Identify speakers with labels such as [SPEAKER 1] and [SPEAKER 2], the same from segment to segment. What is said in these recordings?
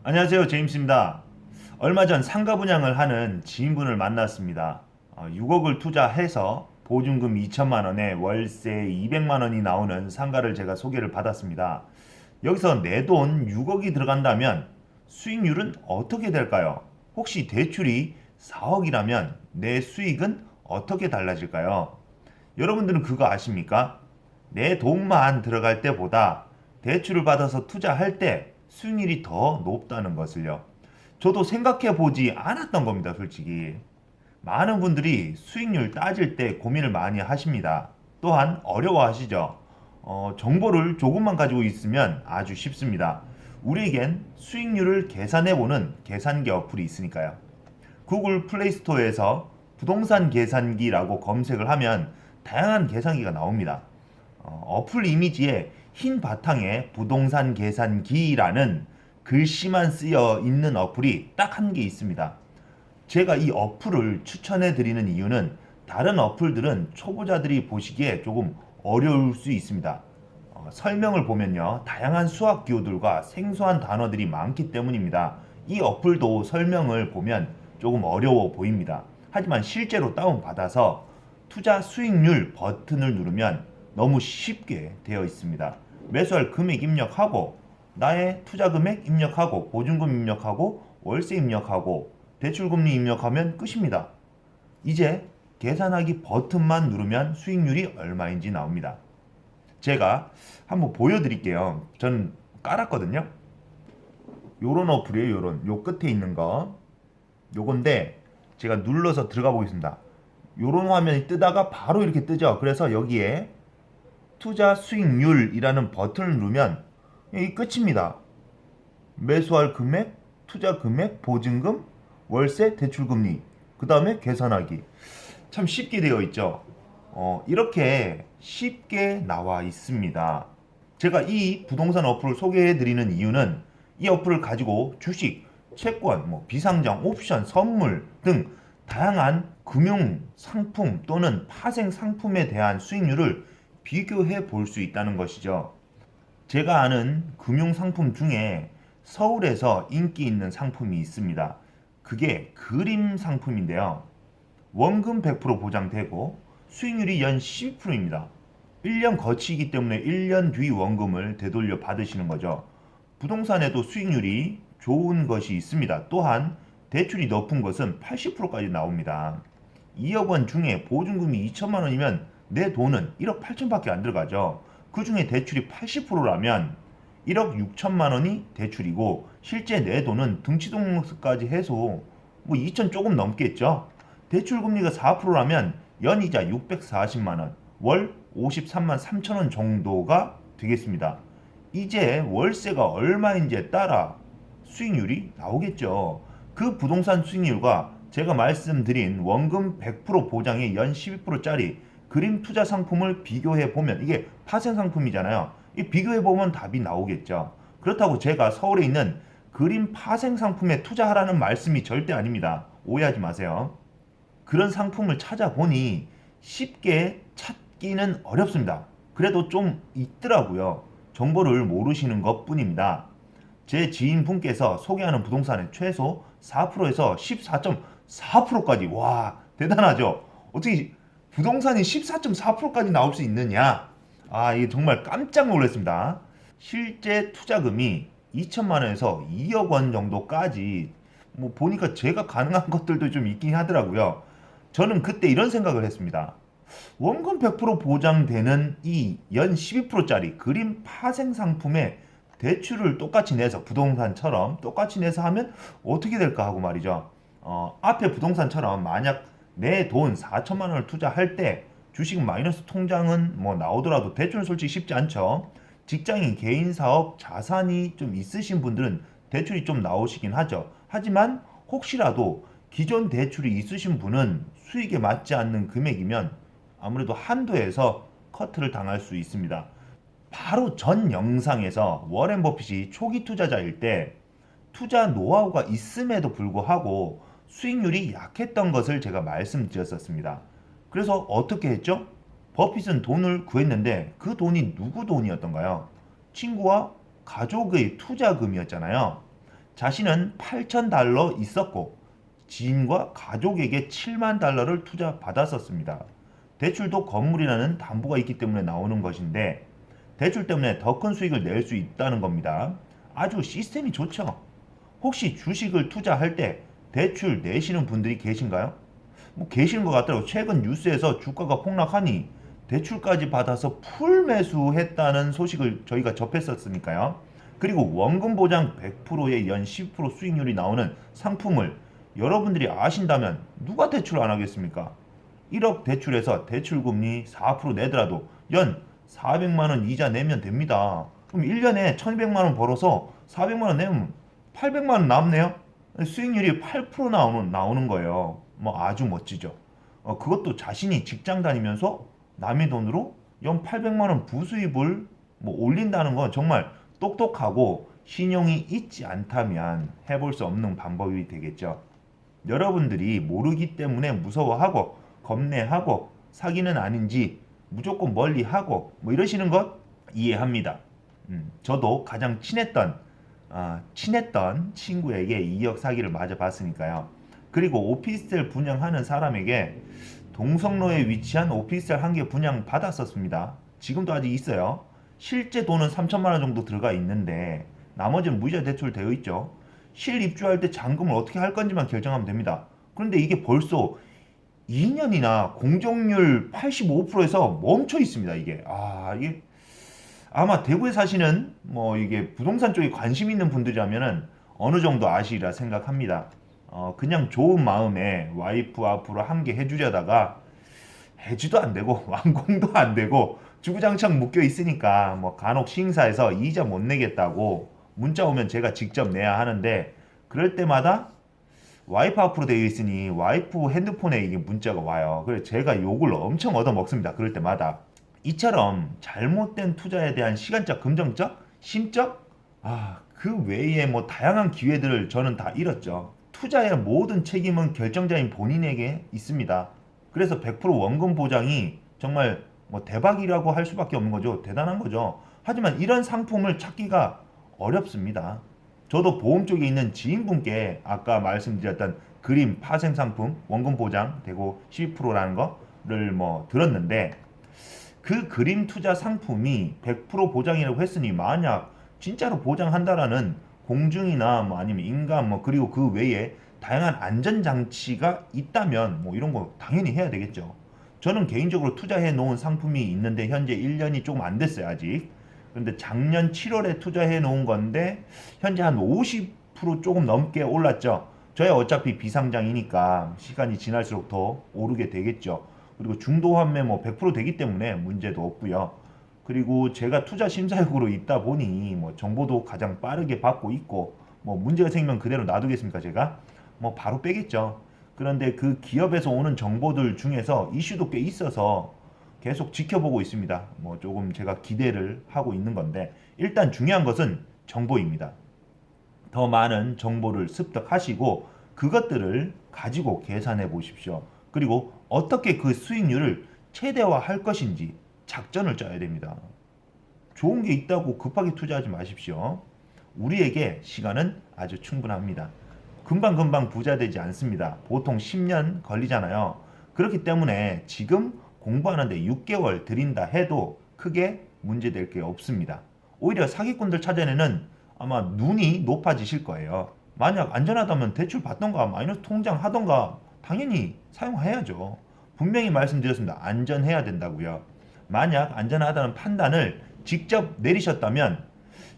[SPEAKER 1] 안녕하세요. 제임스입니다. 얼마 전 상가 분양을 하는 지인분을 만났습니다. 6억을 투자해서 보증금 2천만 원에 월세 200만 원이 나오는 상가를 제가 소개를 받았습니다. 여기서 내 돈 6억이 들어간다면 수익률은 어떻게 될까요? 혹시 대출이 4억이라면 내 수익은 어떻게 달라질까요? 여러분들은 그거 아십니까? 내 돈만 들어갈 때보다 대출을 받아서 투자할 때 수익률이 더 높다는 것을요. 저도 생각해 보지 않았던 겁니다, 솔직히. 많은 분들이 수익률 따질 때 고민을 많이 하십니다. 또한 어려워하시죠. 정보를 조금만 가지고 있으면 아주 쉽습니다. 우리에겐 수익률을 계산해보는 계산기 어플이 있으니까요. 구글 플레이스토어에서 부동산 계산기라고 검색을 하면 다양한 계산기가 나옵니다. 어플 이미지에 흰 바탕에 부동산 계산기라는 글씨만 쓰여 있는 어플이 딱 한 개 있습니다. 제가 이 어플을 추천해 드리는 이유는 다른 어플들은 초보자들이 보시기에 조금 어려울 수 있습니다. 설명을 보면요, 다양한 수학 기호들과 생소한 단어들이 많기 때문입니다. 이 어플도 설명을 보면 조금 어려워 보입니다. 하지만 실제로 다운받아서 투자 수익률 버튼을 누르면 너무 쉽게 되어 있습니다. 매수할 금액 입력하고 나의 투자 금액 입력하고 보증금 입력하고 월세 입력하고 대출금리 입력하면 끝입니다. 이제 계산하기 버튼만 누르면 수익률이 얼마인지 나옵니다. 제가 한번 보여드릴게요. 저는 깔았거든요. 요런 어플이에요. 요 끝에 있는 거 요건데 제가 눌러서 들어가 보겠습니다. 요런 화면이 뜨다가 바로 이렇게 뜨죠. 그래서 여기에 투자 수익률이라는 버튼을 누르면 이 끝입니다. 매수할 금액, 투자 금액, 보증금, 월세, 대출금리, 그 다음에 계산하기. 참 쉽게 되어 있죠. 이렇게 쉽게 나와 있습니다. 제가 이 부동산 어플을 소개해 드리는 이유는 이 어플을 가지고 주식, 채권, 비상장, 옵션, 선물 등 다양한 금융 상품 또는 파생 상품에 대한 수익률을 비교해 볼 수 있다는 것이죠. 제가 아는 금융 상품 중에 서울에서 인기 있는 상품이 있습니다. 그게 그림 상품인데요. 원금 100% 보장되고 수익률이 연 12%입니다. 1년 거치기 때문에 1년 뒤 원금을 되돌려 받으시는 거죠. 부동산에도 수익률이 좋은 것이 있습니다. 또한 대출이 높은 것은 80%까지 나옵니다. 2억 원 중에 보증금이 2천만 원이면 내 돈은 1억 8천밖에 안 들어가죠. 그 중에 대출이 80%라면 1억 6천만 원이 대출이고 실제 내 돈은 등치등록까지 해서 2천 조금 넘겠죠. 대출 금리가 4%라면 연이자 640만 원, 월 53만 3천 원 정도가 되겠습니다. 이제 월세가 얼마인지에 따라 수익률이 나오겠죠. 그 부동산 수익률과 제가 말씀드린 원금 100% 보장의 연 12%짜리 그림 투자 상품을 비교해 보면 이게 파생 상품이잖아요. 이 비교해 보면 답이 나오겠죠. 그렇다고 제가 서울에 있는 그림 파생 상품에 투자하라는 말씀이 절대 아닙니다. 오해하지 마세요. 그런 상품을 찾아보니 쉽게 찾기는 어렵습니다. 그래도 좀 있더라고요. 정보를 모르시는 것 뿐입니다. 제 지인분께서 소개하는 부동산의 최소 4%에서 14.4%까지, 와, 대단하죠. 어떻게 부동산이 14.4%까지 나올 수 있느냐? 이게 정말 깜짝 놀랐습니다. 실제 투자금이 2천만 원에서 2억 원 정도까지 보니까 제가 가능한 것들도 좀 있긴 하더라고요. 저는 그때 이런 생각을 했습니다. 원금 100% 보장되는 이 연 12%짜리 그림 파생 상품에 대출을 똑같이 내서 부동산처럼 똑같이 내서 하면 어떻게 될까 하고 말이죠. 앞에 부동산처럼 만약 내 돈 4천만 원을 투자할 때 주식 마이너스 통장은 나오더라도 대출은 솔직히 쉽지 않죠. 직장인, 개인 사업, 자산이 좀 있으신 분들은 대출이 좀 나오시긴 하죠. 하지만 혹시라도 기존 대출이 있으신 분은 수익에 맞지 않는 금액이면 아무래도 한도에서 커트를 당할 수 있습니다. 바로 전 영상에서 워렌 버핏이 초기 투자자일 때 투자 노하우가 있음에도 불구하고 수익률이 약했던 것을 제가 말씀드렸었습니다. 그래서 어떻게 했죠? 버핏은 돈을 구했는데 그 돈이 누구 돈이었던가요? 친구와 가족의 투자금이었잖아요. 자신은 $8,000 있었고 지인과 가족에게 $70,000를 투자 받았었습니다. 대출도 건물이라는 담보가 있기 때문에 나오는 것인데 대출 때문에 더 큰 수익을 낼 수 있다는 겁니다. 아주 시스템이 좋죠. 혹시 주식을 투자할 때 대출 내시는 분들이 계신가요? 뭐 계시는 것 같더라고요. 최근 뉴스에서 주가가 폭락하니 대출까지 받아서 풀 매수했다는 소식을 저희가 접했었으니까요. 그리고 원금 보장 100%의 연 10% 수익률이 나오는 상품을 여러분들이 아신다면 누가 대출 안 하겠습니까? 1억 대출에서 대출금리 4% 내더라도 연 400만 원 이자 내면 됩니다. 그럼 1년에 1200만 원 벌어서 400만 원 내면 800만 원 남네요. 수익률이 8% 나오는 거예요. 뭐 아주 멋지죠. 그것도 자신이 직장 다니면서 남의 돈으로 연 800만 원 부수입을 뭐 올린다는 건 정말 똑똑하고 신용이 있지 않다면 해볼 수 없는 방법이 되겠죠. 여러분들이 모르기 때문에 무서워하고 겁내하고 사기는 아닌지 무조건 멀리하고 뭐 이러시는 것 이해합니다. 저도 가장 친했던 친구에게 2억 사기를 맞아봤으니까요. 그리고 오피스텔 분양하는 사람에게 동성로에 위치한 오피스텔 한 개 분양 받았었습니다. 지금도 아직 있어요. 실제 돈은 3천만 원 정도 들어가 있는데 나머지는 무이자 대출 되어 있죠. 실입주할 때 잔금을 어떻게 할 건지만 결정하면 됩니다. 그런데 이게 벌써 2년이나 공정률 85%에서 멈춰 있습니다. 이게 아마 대구에 사시는 뭐 이게 부동산 쪽에 관심 있는 분들이라면은 어느 정도 아시리라 생각합니다. 그냥 좋은 마음에 와이프 앞으로 한 개 해주려다가 해지도 안 되고 완공도 안 되고 주구장창 묶여 있으니까 뭐 간혹 시행사에서 이자 못 내겠다고 문자 오면 제가 직접 내야 하는데 그럴 때마다 와이프 앞으로 되어 있으니 와이프 핸드폰에 이게 문자가 와요. 그래서 제가 욕을 엄청 얻어 먹습니다. 그럴 때마다. 이처럼 잘못된 투자에 대한 시간적, 금전적, 심적, 그 외에 뭐 다양한 기회들을 저는 다 잃었죠. 투자의 모든 책임은 결정자인 본인에게 있습니다. 그래서 100% 원금 보장이 정말 뭐 대박이라고 할 수밖에 없는 거죠. 대단한 거죠. 하지만 이런 상품을 찾기가 어렵습니다. 저도 보험 쪽에 있는 지인분께 아까 말씀드렸던 그림 파생 상품 원금 보장 되고 12%라는 거를 뭐 들었는데 그 그림 투자 상품이 100% 보장이라고 했으니 만약 진짜로 보장한다라는 공증이나 뭐 아니면 인감 뭐 그리고 그 외에 다양한 안전 장치가 있다면 뭐 이런 거 당연히 해야 되겠죠. 저는 개인적으로 투자해 놓은 상품이 있는데 현재 1년이 조금 안 됐어요 아직. 그런데 작년 7월에 투자해 놓은 건데 현재 한 50% 조금 넘게 올랐죠. 저야 어차피 비상장이니까 시간이 지날수록 더 오르게 되겠죠. 그리고 중도 환매 뭐 100% 되기 때문에 문제도 없고요. 그리고 제가 투자 심사역으로 있다 보니 뭐 정보도 가장 빠르게 받고 있고 뭐 문제가 생기면 그대로 놔두겠습니까 제가? 뭐 바로 빼겠죠. 그런데 그 기업에서 오는 정보들 중에서 이슈도 꽤 있어서 계속 지켜보고 있습니다. 뭐 조금 제가 기대를 하고 있는 건데 일단 중요한 것은 정보입니다. 더 많은 정보를 습득하시고 그것들을 가지고 계산해 보십시오. 그리고 어떻게 그 수익률을 최대화할 것인지 작전을 짜야 됩니다. 좋은 게 있다고 급하게 투자하지 마십시오. 우리에게 시간은 아주 충분합니다. 금방금방 부자 되지 않습니다. 보통 10년 걸리잖아요. 그렇기 때문에 지금 공부하는데 6개월 들인다 해도 크게 문제될 게 없습니다. 오히려 사기꾼들 찾아내는 아마 눈이 높아지실 거예요. 만약 안전하다면 대출 받던가 마이너스 통장 하던가 당연히 사용해야죠. 분명히 말씀드렸습니다. 안전해야 된다고요. 만약 안전하다는 판단을 직접 내리셨다면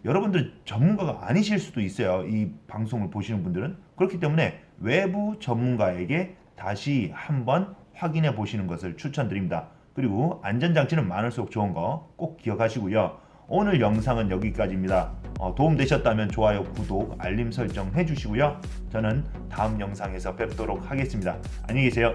[SPEAKER 1] 여러분들 전문가가 아니실 수도 있어요. 이 방송을 보시는 분들은. 그렇기 때문에 외부 전문가에게 다시 한번 확인해 보시는 것을 추천드립니다. 그리고 안전장치는 많을수록 좋은 거 꼭 기억하시고요. 오늘 영상은 여기까지입니다. 도움되셨다면 좋아요, 구독, 알림 설정 해주시고요. 저는 다음 영상에서 뵙도록 하겠습니다. 안녕히 계세요.